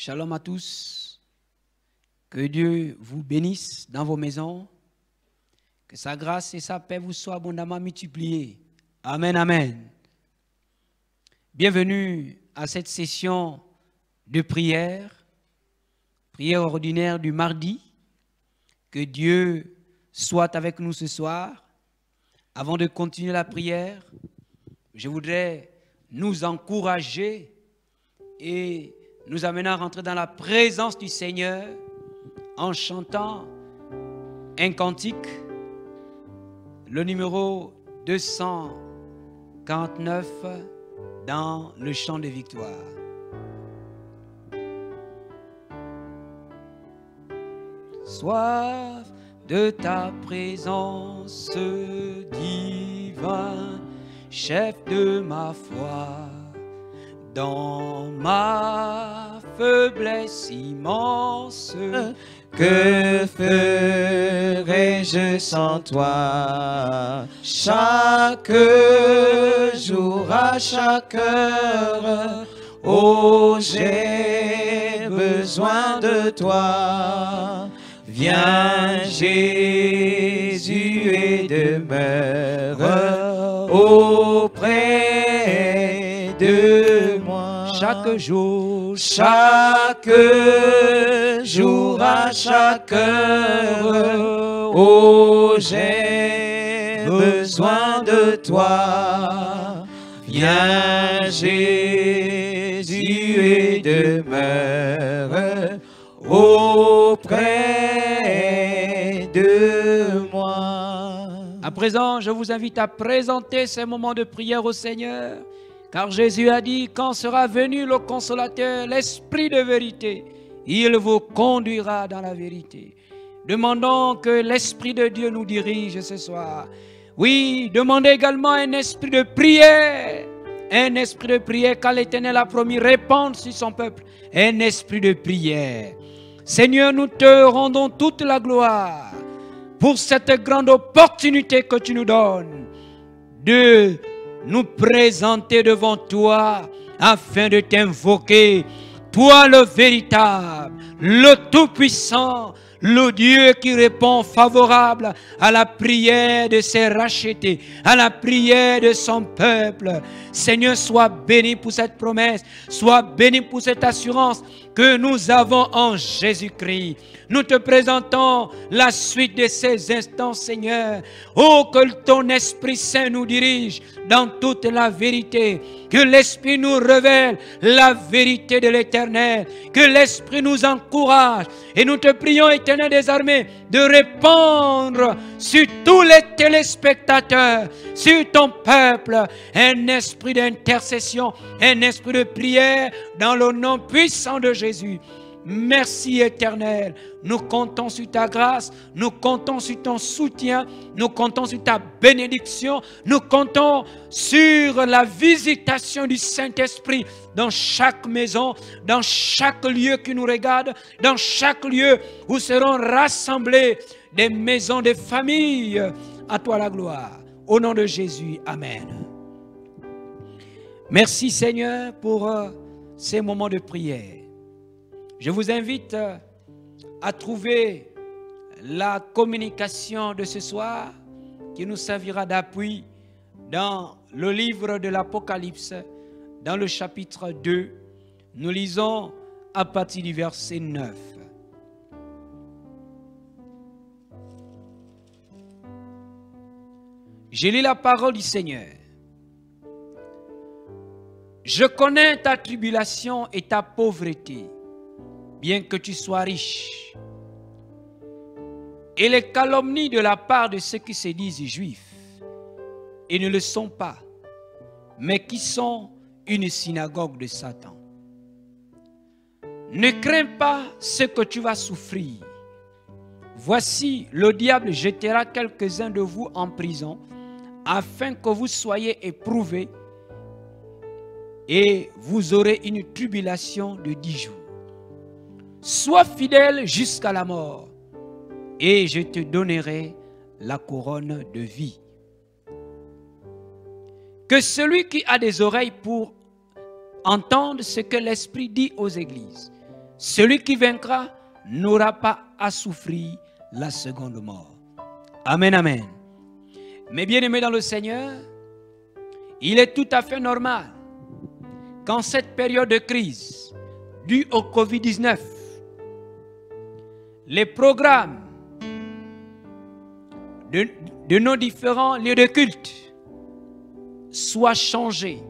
Shalom à tous. Que Dieu vous bénisse dans vos maisons. Que sa grâce et sa paix vous soient abondamment multipliées. Amen, amen. Bienvenue à cette session de prière ordinaire du mardi. Que Dieu soit avec nous ce soir. Avant de continuer la prière, je voudrais nous encourager et nous amener à rentrer dans la présence du Seigneur en chantant un cantique, le numéro 249 dans le chant de victoire. Soif de ta présence divine, chef de ma foi, dans ma faiblesse immense, que ferais-je sans toi? Chaque jour, à chaque heure, oh, j'ai besoin de toi. Viens, Jésus, et demeure auprès de moi. Chaque jour, à chaque heure, oh, j'ai besoin de toi. Viens, Jésus, et demeure auprès de moi. À présent, je vous invite à présenter ces moments de prière au Seigneur, car Jésus a dit, quand sera venu le Consolateur, l'Esprit de vérité, il vous conduira dans la vérité. Demandons que l'Esprit de Dieu nous dirige ce soir. Oui, demandez également un esprit de prière. Un esprit de prière, car l'Éternel a promis répandre sur son peuple. Un esprit de prière. Seigneur, nous te rendons toute la gloire pour cette grande opportunité que tu nous donnes de nous présenter devant toi afin de t'invoquer. Toi le véritable, le tout-puissant, le Dieu qui répond favorable à la prière de ses rachetés, à la prière de son peuple. Seigneur, sois béni pour cette promesse, sois béni pour cette assurance que nous avons en Jésus-Christ. Nous te présentons la suite de ces instants, Seigneur. Oh, que ton Esprit Saint nous dirige dans toute la vérité. Que l'Esprit nous révèle la vérité de l'Éternel. Que l'Esprit nous encourage. Et nous te prions, Éternel des armées, de répandre sur tous les téléspectateurs, sur ton peuple, un esprit d'intercession, un esprit de prière dans le nom puissant de Jésus. Merci Éternel, nous comptons sur ta grâce, nous comptons sur ton soutien, nous comptons sur ta bénédiction, nous comptons sur la visitation du Saint-Esprit dans chaque maison, dans chaque lieu qui nous regarde, dans chaque lieu où seront rassemblés des maisons, des familles. À toi la gloire, au nom de Jésus, Amen. Merci Seigneur pour ces moments de prière. Je vous invite à trouver la communication de ce soir qui nous servira d'appui dans le livre de l'Apocalypse, dans le chapitre 2. Nous lisons à partir du verset 9. Je lis la parole du Seigneur. Je connais ta tribulation et ta pauvreté, bien que tu sois riche, et les calomnies de la part de ceux qui se disent juifs et ne le sont pas, mais qui sont une synagogue de Satan. Ne crains pas ce que tu vas souffrir. Voici, le diable jettera quelques-uns de vous en prison, afin que vous soyez éprouvés, et vous aurez une tribulation de 10 jours. Sois fidèle jusqu'à la mort, et je te donnerai la couronne de vie. Que celui qui a des oreilles pour entendre ce que l'Esprit dit aux églises, celui qui vaincra n'aura pas à souffrir la seconde mort. Amen, amen. Mes bien-aimés dans le Seigneur, il est tout à fait normal qu'en cette période de crise due au Covid-19, les programmes de nos différents lieux de culte soient changés,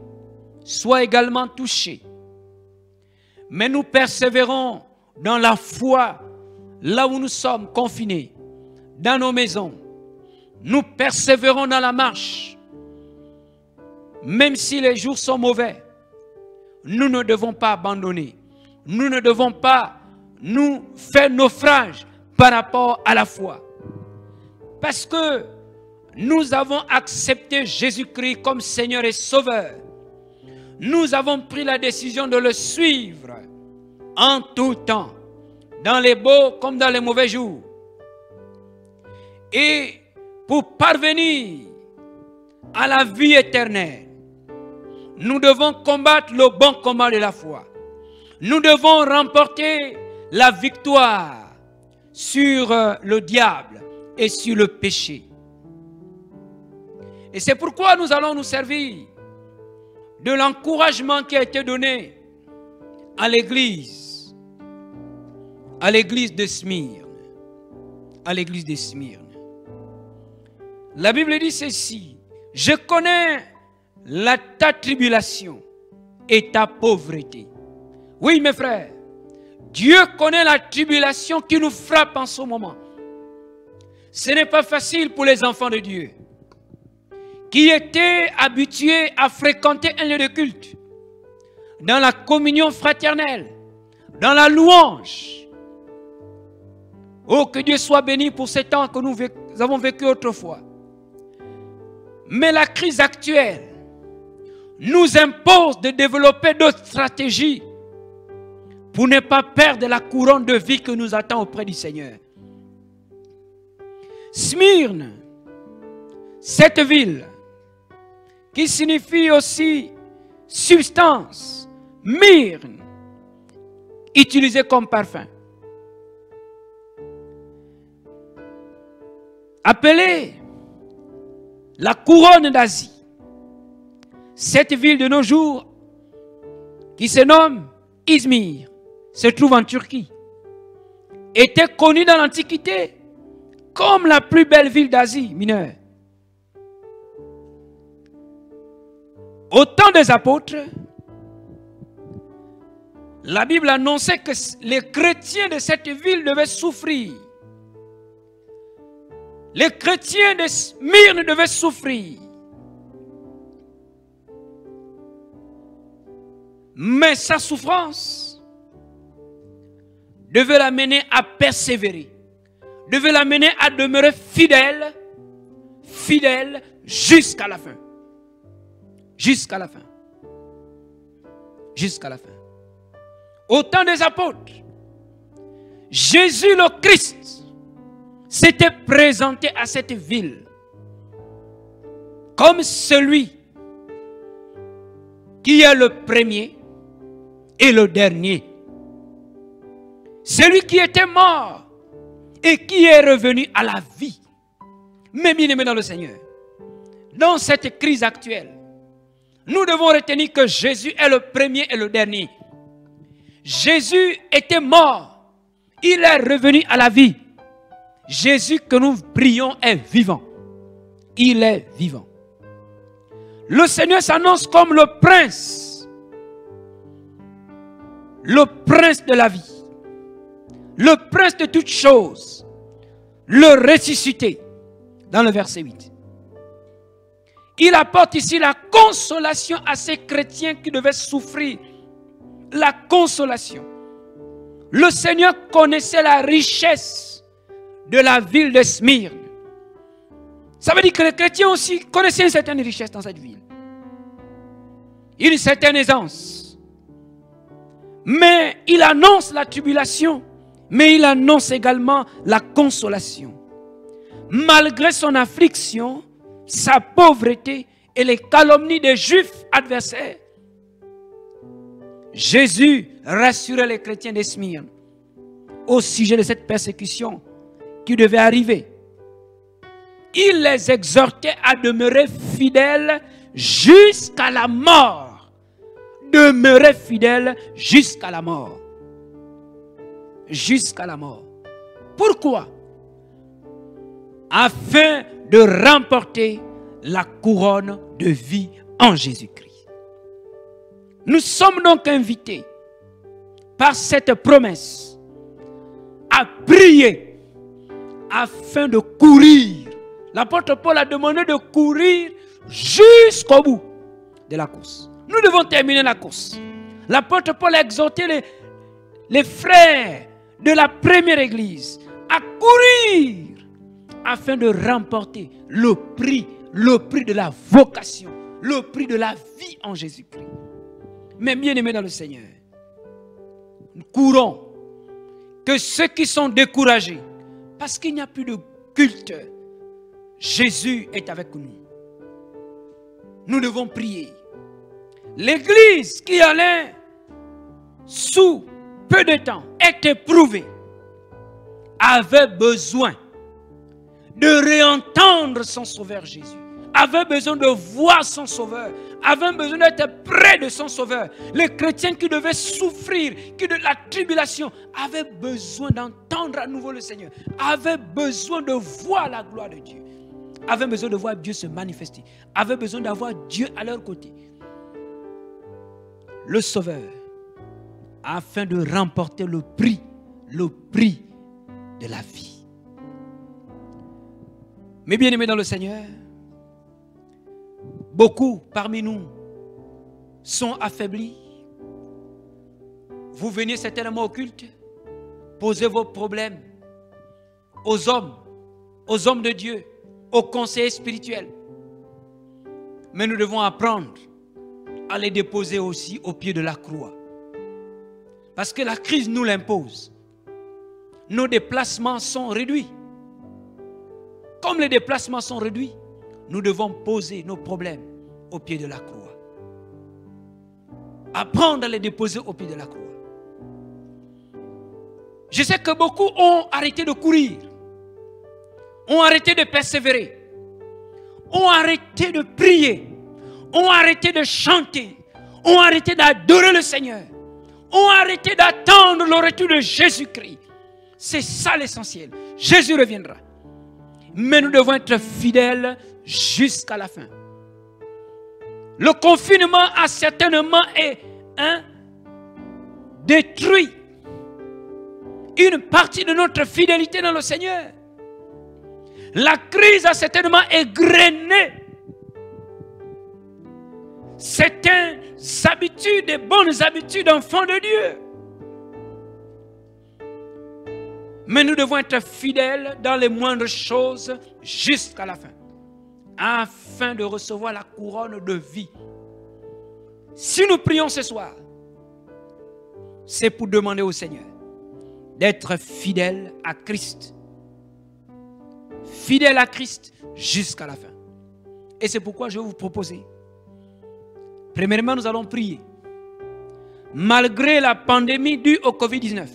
soient également touchés. Mais nous persévérons dans la foi là où nous sommes confinés, dans nos maisons. Nous persévérons dans la marche. Même si les jours sont mauvais, nous ne devons pas abandonner. Nous ne devons pas nous faire naufrage par rapport à la foi. Parce que nous avons accepté Jésus-Christ comme Seigneur et Sauveur. Nous avons pris la décision de le suivre en tout temps, dans les beaux comme dans les mauvais jours. Et pour parvenir à la vie éternelle, nous devons combattre le bon combat de la foi. Nous devons remporter la victoire sur le diable et sur le péché. Et c'est pourquoi nous allons nous servir de l'encouragement qui a été donné à l'église de Smyrne. À l'église de Smyrne. La Bible dit ceci: je connais ta tribulation et ta pauvreté. Oui, mes frères, Dieu connaît la tribulation qui nous frappe en ce moment. Ce n'est pas facile pour les enfants de Dieu qui étaient habitués à fréquenter un lieu de culte, dans la communion fraternelle, dans la louange. Oh, que Dieu soit béni pour ces temps que nous avons vécu autrefois. Mais la crise actuelle nous impose de développer d'autres stratégies pour ne pas perdre la couronne de vie que nous attend auprès du Seigneur. Smyrne, cette ville qui signifie aussi substance, myrne, utilisée comme parfum. Appelée la couronne d'Asie. Cette ville de nos jours, qui se nomme Izmir, se trouve en Turquie, était connue dans l'Antiquité comme la plus belle ville d'Asie mineure. Au temps des apôtres, la Bible annonçait que les chrétiens de cette ville devaient souffrir. Les chrétiens de Smyrne devaient souffrir. Mais sa souffrance devait l'amener à persévérer, devait l'amener à demeurer fidèle, fidèle jusqu'à la fin. Jusqu'à la fin. Jusqu'à la fin. Au temps des apôtres, Jésus le Christ s'était présenté à cette ville comme celui qui est le premier et le dernier. Celui qui était mort et qui est revenu à la vie. Mes bien-aimés dans le Seigneur, dans cette crise actuelle, nous devons retenir que Jésus est le premier et le dernier. Jésus était mort. Il est revenu à la vie. Jésus que nous prions est vivant. Il est vivant. Le Seigneur s'annonce comme le prince. Le prince de la vie. Le prince de toutes choses. Le ressuscité. Dans le verset 8. Il apporte ici la consolation à ces chrétiens qui devaient souffrir. La consolation. Le Seigneur connaissait la richesse de la ville de Smyrne. Ça veut dire que les chrétiens aussi connaissaient une certaine richesse dans cette ville. Une certaine aisance. Mais il annonce la tribulation, mais il annonce également la consolation. Malgré son affliction, sa pauvreté et les calomnies des Juifs adversaires, Jésus rassurait les chrétiens de Smyrne au sujet de cette persécution qui devait arriver. Il les exhortait à demeurer fidèles jusqu'à la mort. Demeurer fidèles jusqu'à la mort. Jusqu'à la mort. Pourquoi? Afin de remporter la couronne de vie en Jésus-Christ. Nous sommes donc invités par cette promesse à prier afin de courir. L'apôtre Paul a demandé de courir jusqu'au bout de la course. Nous devons terminer la course. L'apôtre Paul a exhorté les frères de la première église à courir afin de remporter le prix de la vocation, le prix de la vie en Jésus-Christ. Mais bien-aimés dans le Seigneur, nous courons, que ceux qui sont découragés, parce qu'il n'y a plus de culte, Jésus est avec nous. Nous devons prier. L'église qui allait sous peu de temps est éprouvée, avait besoin de réentendre son Sauveur Jésus, avait besoin de voir son Sauveur, avait besoin d'être près de son Sauveur. Les chrétiens qui devaient souffrir, qui de la tribulation, avaient besoin d'entendre à nouveau le Seigneur, avaient besoin de voir la gloire de Dieu, avaient besoin de voir Dieu se manifester, avaient besoin d'avoir Dieu à leur côté. Le Sauveur, afin de remporter le prix de la vie. Mais bien-aimés dans le Seigneur, beaucoup parmi nous sont affaiblis. Vous venez certainement au culte, posez vos problèmes aux hommes de Dieu, aux conseillers spirituels. Mais nous devons apprendre à les déposer aussi au pied de la croix. Parce que la crise nous l'impose. Nos déplacements sont réduits. Comme les déplacements sont réduits, nous devons poser nos problèmes au pied de la croix. Apprendre à les déposer au pied de la croix. Je sais que beaucoup ont arrêté de courir, ont arrêté de persévérer, ont arrêté de prier, ont arrêté de chanter, ont arrêté d'adorer le Seigneur, ont arrêté d'attendre le retour de Jésus-Christ. C'est ça l'essentiel. Jésus reviendra. Mais nous devons être fidèles jusqu'à la fin. Le confinement a certainement détruit une partie de notre fidélité dans le Seigneur. La crise a certainement égrené certaines habitudes, des bonnes habitudes d'enfants de Dieu. Mais nous devons être fidèles dans les moindres choses jusqu'à la fin, afin de recevoir la couronne de vie. Si nous prions ce soir, c'est pour demander au Seigneur d'être fidèle à Christ. Fidèle à Christ jusqu'à la fin. Et c'est pourquoi je vais vous proposer. Premièrement, nous allons prier. Malgré la pandémie due au Covid-19,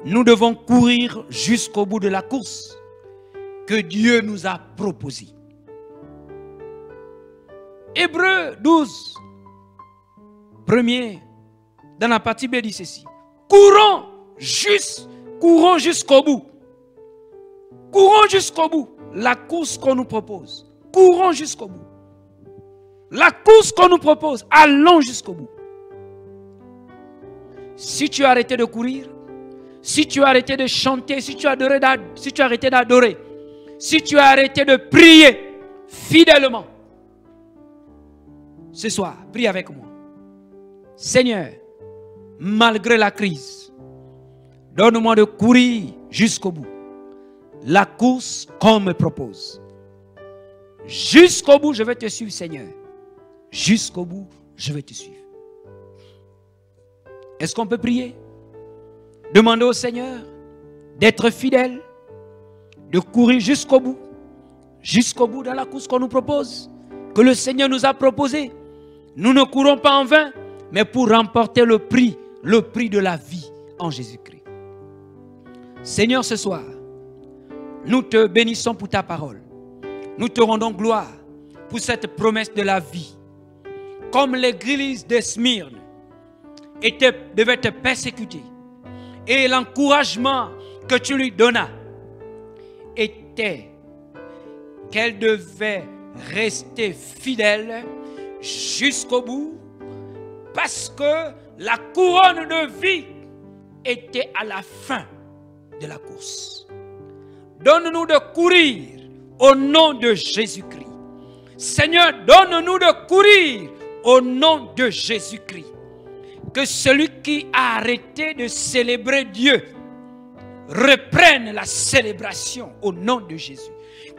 nous devons courir jusqu'au bout de la course que Dieu nous a proposée. Hébreux 12, premier, dans la partie B dit ceci. Courons jusqu'au bout. Courons jusqu'au bout. La course qu'on nous propose. Courons jusqu'au bout. La course qu'on nous propose, allons jusqu'au bout. Si tu as arrêté de courir, si tu as arrêté de chanter, si tu as arrêté d'adorer, si tu as arrêté de prier fidèlement, ce soir, prie avec moi. Seigneur, malgré la crise, donne-moi de courir jusqu'au bout. La course qu'on me propose. Jusqu'au bout, je vais te suivre, Seigneur. Jusqu'au bout, je vais te suivre. Est-ce qu'on peut prier? Demander au Seigneur d'être fidèle, de courir jusqu'au bout dans la course qu'on nous propose, que le Seigneur nous a proposée. Nous ne courons pas en vain, mais pour remporter le prix de la vie en Jésus-Christ. Seigneur, ce soir, nous te bénissons pour ta parole. Nous te rendons gloire pour cette promesse de la vie. Comme l'église de Smyrne devait être persécutée, et l'encouragement que tu lui donnas était qu'elle devait rester fidèle jusqu'au bout, parce que la couronne de vie était à la fin de la course. Donne-nous de courir au nom de Jésus-Christ. Seigneur, donne-nous de courir au nom de Jésus-Christ. Que celui qui a arrêté de célébrer Dieu reprenne la célébration au nom de Jésus.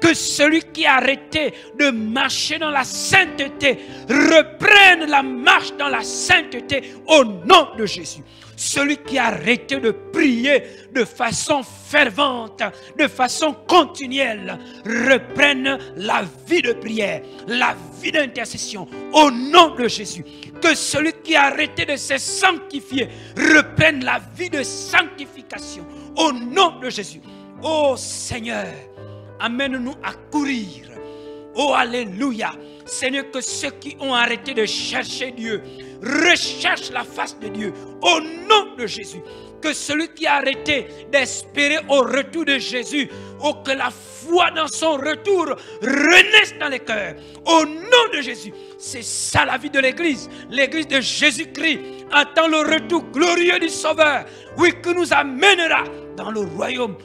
Que celui qui a arrêté de marcher dans la sainteté reprenne la marche dans la sainteté au nom de Jésus. Celui qui a arrêté de prier de façon fervente, de façon continuelle, reprenne la vie de prière, la vie d'intercession au nom de Jésus. Que celui qui a arrêté de se sanctifier reprenne la vie de sanctification au nom de Jésus. Oh Seigneur, amène-nous à courir. Oh alléluia. Seigneur, que ceux qui ont arrêté de chercher Dieu recherchent la face de Dieu au nom de Jésus. Que celui qui a arrêté d'espérer au retour de Jésus, oh, que la foi dans son retour renaisse dans les cœurs au nom de Jésus. C'est ça la vie de l'église. L'église de Jésus-Christ attend le retour glorieux du Sauveur, oui, qui nous amènera dans le royaume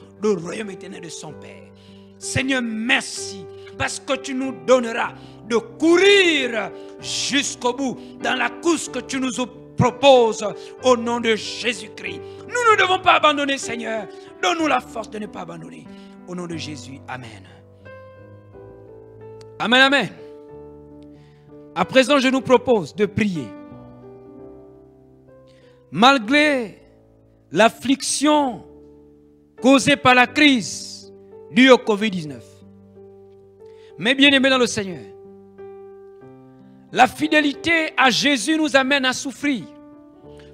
éternel de son Père. Seigneur, merci parce que tu nous donneras de courir jusqu'au bout dans la course que tu nous proposes au nom de Jésus-Christ. Nous ne devons pas abandonner, Seigneur. Donne-nous la force de ne pas abandonner. Au nom de Jésus, Amen. Amen, Amen. À présent, je nous propose de prier. Malgré l'affliction causée par la crise due au Covid-19. Mais bien aimés dans le Seigneur, la fidélité à Jésus nous amène à souffrir.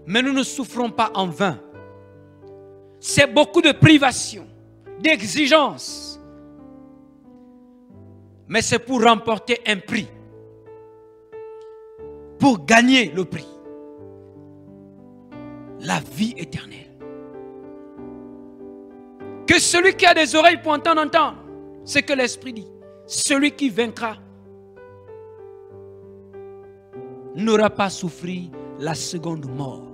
Mais nous ne souffrons pas en vain. C'est beaucoup de privations, d'exigences. Mais c'est pour remporter un prix. Pour gagner le prix. La vie éternelle. Que celui qui a des oreilles pour entendre, entende ce que l'Esprit dit. Celui qui vaincra n'aura pas souffert la seconde mort.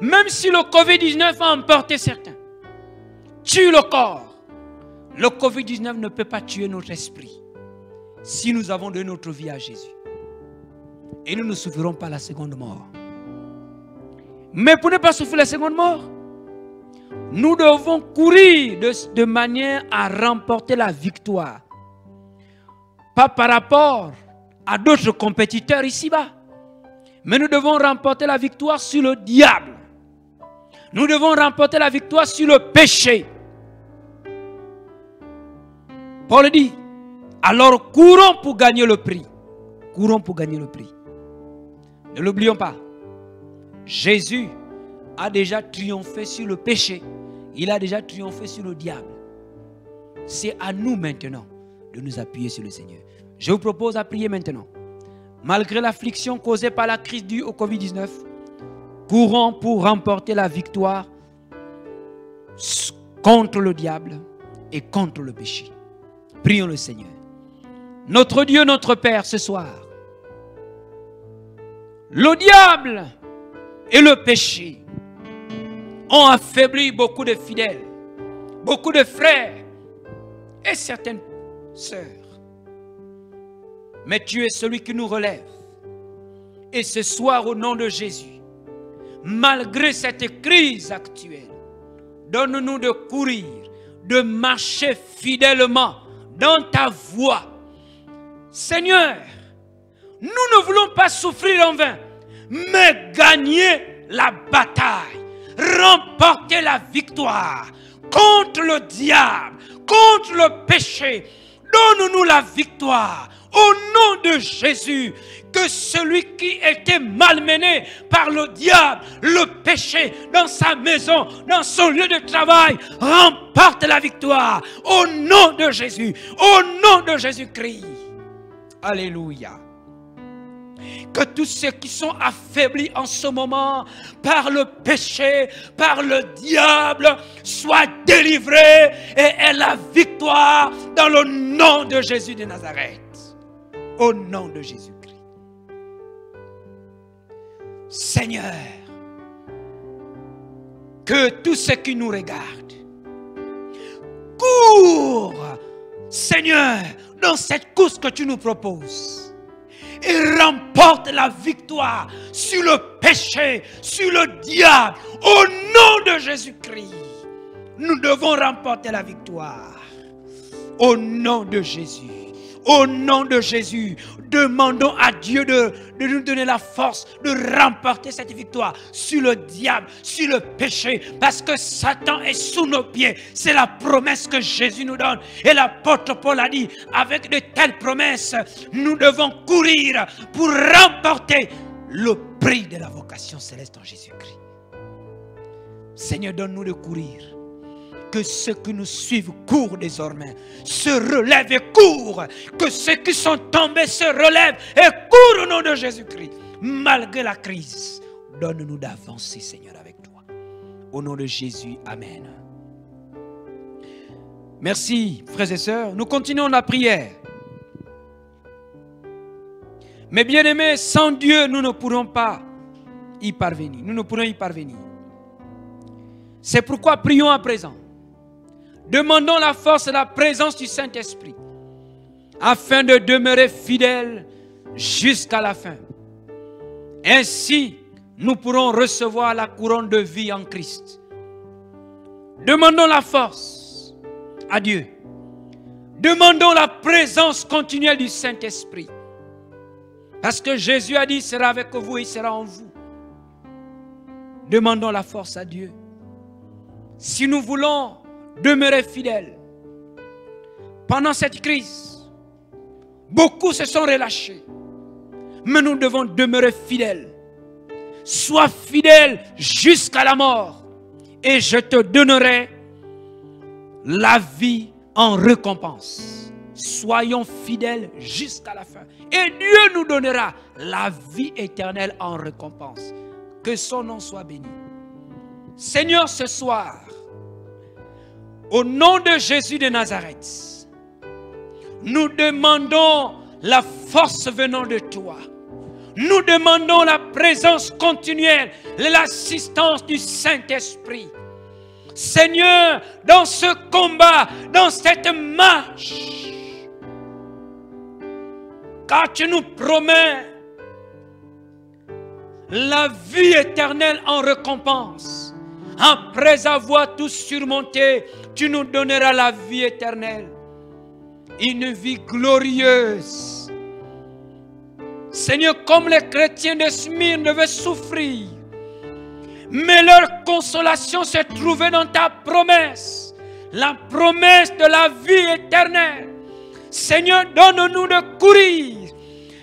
Même si le Covid-19 a emporté certains, tue le corps, le Covid-19 ne peut pas tuer notre esprit si nous avons donné notre vie à Jésus. Et nous ne souffrirons pas la seconde mort. Mais pour ne pas souffrir la seconde mort, nous devons courir de manière à remporter la victoire. Pas par rapport à d'autres compétiteurs ici-bas. Mais nous devons remporter la victoire sur le diable. Nous devons remporter la victoire sur le péché. Paul dit, alors courons pour gagner le prix. Courons pour gagner le prix. Ne l'oublions pas. Jésus a déjà triomphé sur le péché. Il a déjà triomphé sur le diable. C'est à nous maintenant de nous appuyer sur le Seigneur. Je vous propose à prier maintenant. Malgré l'affliction causée par la crise due au Covid-19, courons pour remporter la victoire contre le diable et contre le péché. Prions le Seigneur. Notre Dieu, notre Père, ce soir, le diable et le péché ont affaibli beaucoup de fidèles, beaucoup de frères et certaines sœurs. Mais tu es celui qui nous relève. Et ce soir, au nom de Jésus, malgré cette crise actuelle, donne-nous de courir, de marcher fidèlement dans ta voie. Seigneur, nous ne voulons pas souffrir en vain, mais gagner la bataille, remporter la victoire contre le diable, contre le péché. Donne-nous la victoire au nom de Jésus. que celui qui était malmené par le diable, le péché, dans sa maison, dans son lieu de travail, remporte la victoire au nom de Jésus, au nom de Jésus-Christ. Alléluia. Que tous ceux qui sont affaiblis en ce moment par le péché, par le diable, soient délivrés et aient la victoire dans le nom de Jésus de Nazareth. Au nom de Jésus-Christ. Seigneur, que tous ceux qui nous regardent courent, Seigneur, dans cette course que tu nous proposes. Et remporte la victoire sur le péché, sur le diable. Au nom de Jésus-Christ, nous devons remporter la victoire. Au nom de Jésus. Au nom de Jésus, demandons à Dieu de nous donner la force de remporter cette victoire sur le diable, sur le péché, parce que Satan est sous nos pieds. C'est la promesse que Jésus nous donne. Et l'apôtre Paul a dit, avec de telles promesses, nous devons courir pour remporter le prix de la vocation céleste en Jésus-Christ. Seigneur, donne-nous de courir. Que ceux qui nous suivent courent désormais, se relèvent et courent. Que ceux qui sont tombés se relèvent et courent au nom de Jésus-Christ. Malgré la crise, donne-nous d'avancer, Seigneur, avec toi. Au nom de Jésus, Amen. Merci, frères et sœurs. Nous continuons la prière. Mais bien-aimés, sans Dieu, nous ne pourrons pas y parvenir. Nous ne pourrons y parvenir. C'est pourquoi prions à présent. Demandons la force et la présence du Saint-Esprit afin de demeurer fidèles jusqu'à la fin. Ainsi, nous pourrons recevoir la couronne de vie en Christ. Demandons la force à Dieu. Demandons la présence continuelle du Saint-Esprit. Parce que Jésus a dit, il sera avec vous et il sera en vous. Demandons la force à Dieu. Si nous voulons demeurer fidèles. Pendant cette crise, beaucoup se sont relâchés. Mais nous devons demeurer fidèles. Sois fidèle jusqu'à la mort. Et je te donnerai la vie en récompense. Soyons fidèles jusqu'à la fin. Et Dieu nous donnera la vie éternelle en récompense. Que son nom soit béni. Seigneur, ce soir, au nom de Jésus de Nazareth, nous demandons la force venant de toi. Nous demandons la présence continuelle, l'assistance du Saint-Esprit. Seigneur, dans ce combat, dans cette marche, car tu nous promets la vie éternelle en récompense. Après avoir tout surmonté, tu nous donneras la vie éternelle. Une vie glorieuse. Seigneur, comme les chrétiens de Smyrne devaient souffrir, mais leur consolation se trouvait dans ta promesse. La promesse de la vie éternelle. Seigneur, donne-nous de courir,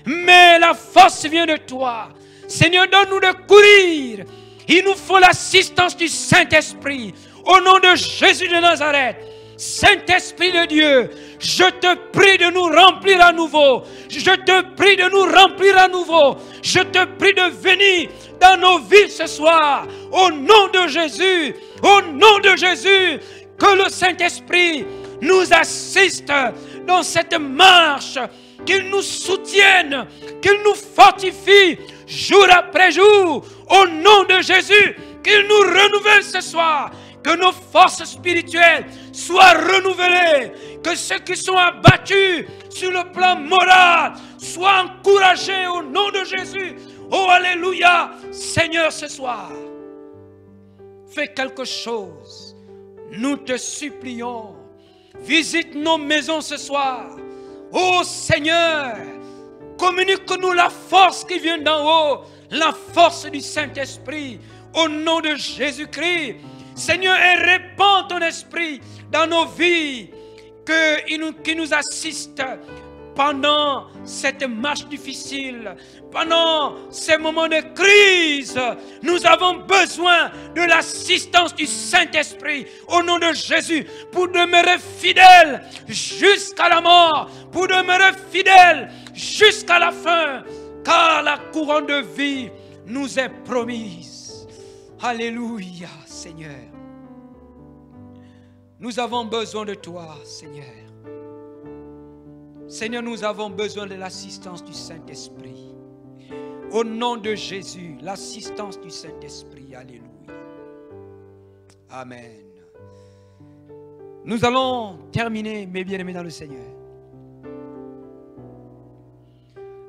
mais la force vient de toi. Seigneur, donne-nous de courir. Il nous faut l'assistance du Saint-Esprit. Au nom de Jésus de Nazareth, Saint-Esprit de Dieu, je te prie de nous remplir à nouveau. Je te prie de nous remplir à nouveau. Je te prie de venir dans nos vies ce soir. Au nom de Jésus, au nom de Jésus, que le Saint-Esprit nous assiste dans cette marche, qu'il nous soutienne, qu'il nous fortifie jour après jour, au nom de Jésus, qu'il nous renouvelle ce soir, que nos forces spirituelles soient renouvelées, que ceux qui sont abattus sur le plan moral soient encouragés au nom de Jésus. Oh alléluia, Seigneur, ce soir, fais quelque chose, nous te supplions, visite nos maisons ce soir. Oh Seigneur, communique-nous la force qui vient d'en haut, la force du Saint-Esprit, au nom de Jésus-Christ. Seigneur, et répands ton esprit dans nos vies, qui nous assiste pendant cette marche difficile, pendant ces moments de crise, nous avons besoin de l'assistance du Saint-Esprit au nom de Jésus pour demeurer fidèles jusqu'à la mort, pour demeurer fidèles jusqu'à la fin, car la couronne de vie nous est promise. Alléluia, Seigneur. Nous avons besoin de toi, Seigneur. Seigneur, nous avons besoin de l'assistance du Saint-Esprit. Au nom de Jésus, l'assistance du Saint-Esprit. Alléluia. Amen. Nous allons terminer, mes bien-aimés dans le Seigneur.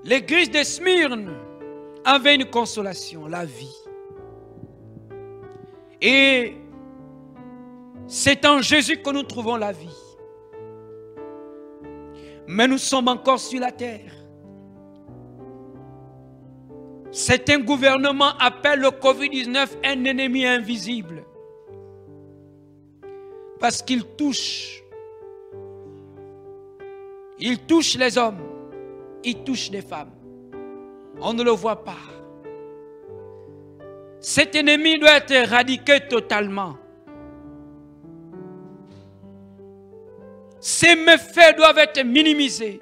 L'église de Smyrne avait une consolation, la vie. Et c'est en Jésus que nous trouvons la vie. Mais nous sommes encore sur la terre. Certains gouvernements appellent le Covid-19 un ennemi invisible. Parce qu'il touche. Il touche les hommes. Il touche les femmes. On ne le voit pas. Cet ennemi doit être éradiqué totalement. Ces méfaits doivent être minimisés.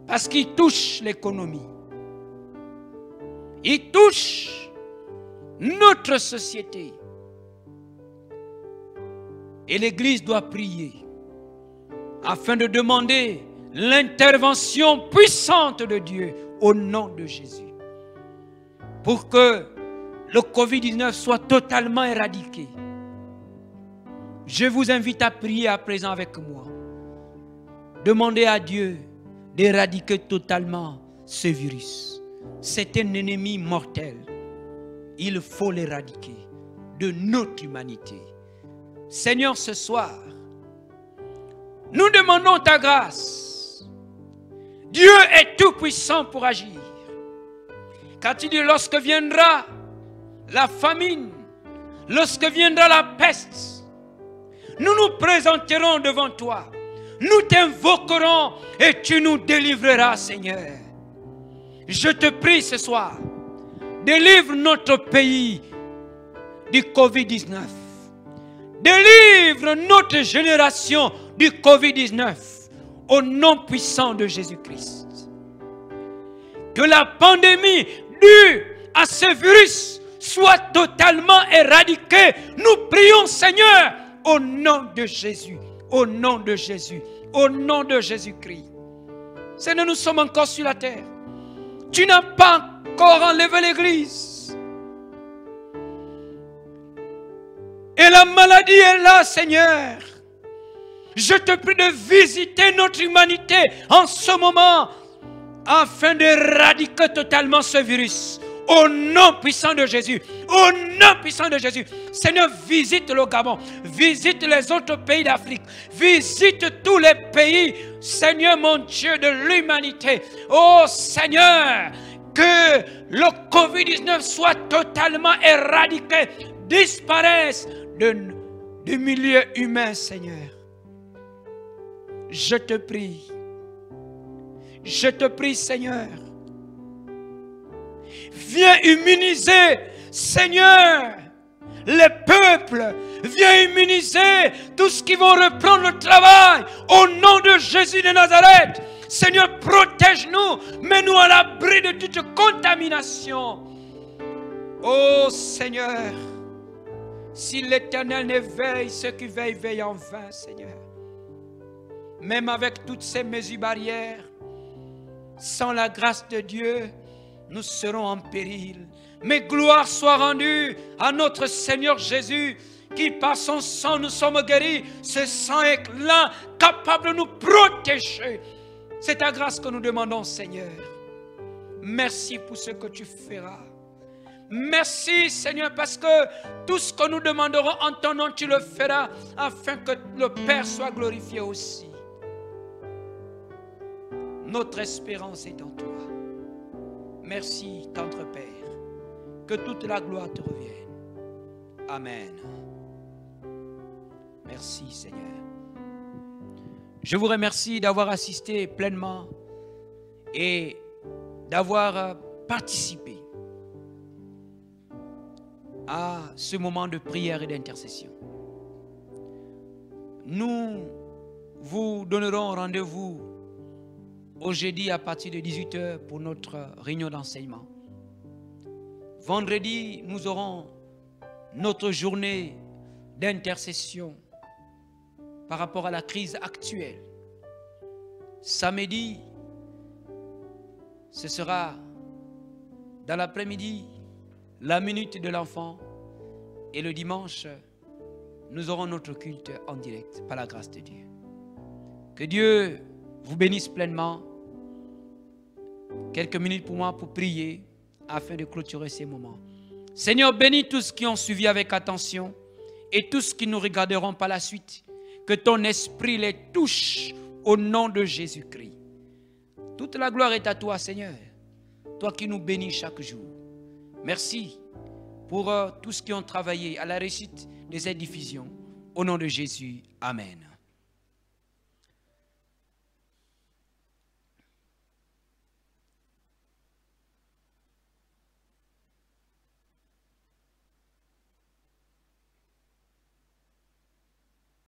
Parce qu'ils touchent l'économie. Ils touchent notre société. Et l'Église doit prier afin de demander l'intervention puissante de Dieu au nom de Jésus. Pour que le Covid-19 soit totalement éradiqué. Je vous invite à prier à présent avec moi. Demandez à Dieu d'éradiquer totalement ce virus. C'est un ennemi mortel. Il faut l'éradiquer de notre humanité. Seigneur, ce soir, nous demandons ta grâce. Dieu est tout puissant pour agir. Quand il dit lorsque viendra la famine, lorsque viendra la peste, nous nous présenterons devant toi. Nous t'invoquerons et tu nous délivreras, Seigneur. Je te prie ce soir, délivre notre pays du Covid-19. Délivre notre génération du Covid-19 au nom puissant de Jésus-Christ. Que la pandémie due à ce virus soit totalement éradiquée. Nous prions, Seigneur, au nom de Jésus, au nom de Jésus, au nom de Jésus-Christ. Seigneur, nous sommes encore sur la terre. Tu n'as pas encore enlevé l'Église. Et la maladie est là, Seigneur. Je te prie de visiter notre humanité en ce moment afin d'éradiquer totalement ce virus. Au nom puissant de Jésus. Au nom puissant de Jésus. Seigneur, visite le Gabon. Visite les autres pays d'Afrique. Visite tous les pays, Seigneur mon Dieu, de l'humanité. Oh Seigneur, que le Covid-19 soit totalement éradiqué. Disparaisse du milieu humain, Seigneur. Je te prie. Je te prie, Seigneur. Viens immuniser, Seigneur, les peuples. Viens immuniser tous ceux qui vont reprendre le travail. Au nom de Jésus de Nazareth. Seigneur, protège-nous. Mets-nous à l'abri de toute contamination. Oh Seigneur, si l'Éternel ne veille, ceux qui veillent, veillent en vain, Seigneur. Même avec toutes ces mesures barrières, sans la grâce de Dieu, nous serons en péril. Mais gloire soit rendue à notre Seigneur Jésus, qui par son sang nous sommes guéris. Ce sang est là, capable de nous protéger. C'est ta grâce que nous demandons, Seigneur. Merci pour ce que tu feras. Merci, Seigneur, parce que tout ce que nous demanderons en ton nom, tu le feras, afin que le Père soit glorifié aussi. Notre espérance est en toi. Merci, tendre Père. Que toute la gloire te revienne. Amen. Merci, Seigneur. Je vous remercie d'avoir assisté pleinement et d'avoir participé à ce moment de prière et d'intercession. Nous vous donnerons rendez-vous au jeudi à partir de 18 h pour notre réunion d'enseignement. Vendredi, nous aurons notre journée d'intercession par rapport à la crise actuelle. Samedi, ce sera dans l'après-midi, la minute de l'enfant. Et le dimanche, nous aurons notre culte en direct, par la grâce de Dieu. Que Dieu vous bénisse pleinement. Quelques minutes pour moi pour prier afin de clôturer ces moments. Seigneur, bénis tous qui ont suivi avec attention et tous qui nous regarderont par la suite. Que ton esprit les touche au nom de Jésus-Christ. Toute la gloire est à toi, Seigneur. Toi qui nous bénis chaque jour. Merci pour tous qui ont travaillé à la réussite de cette diffusion. Au nom de Jésus, Amen.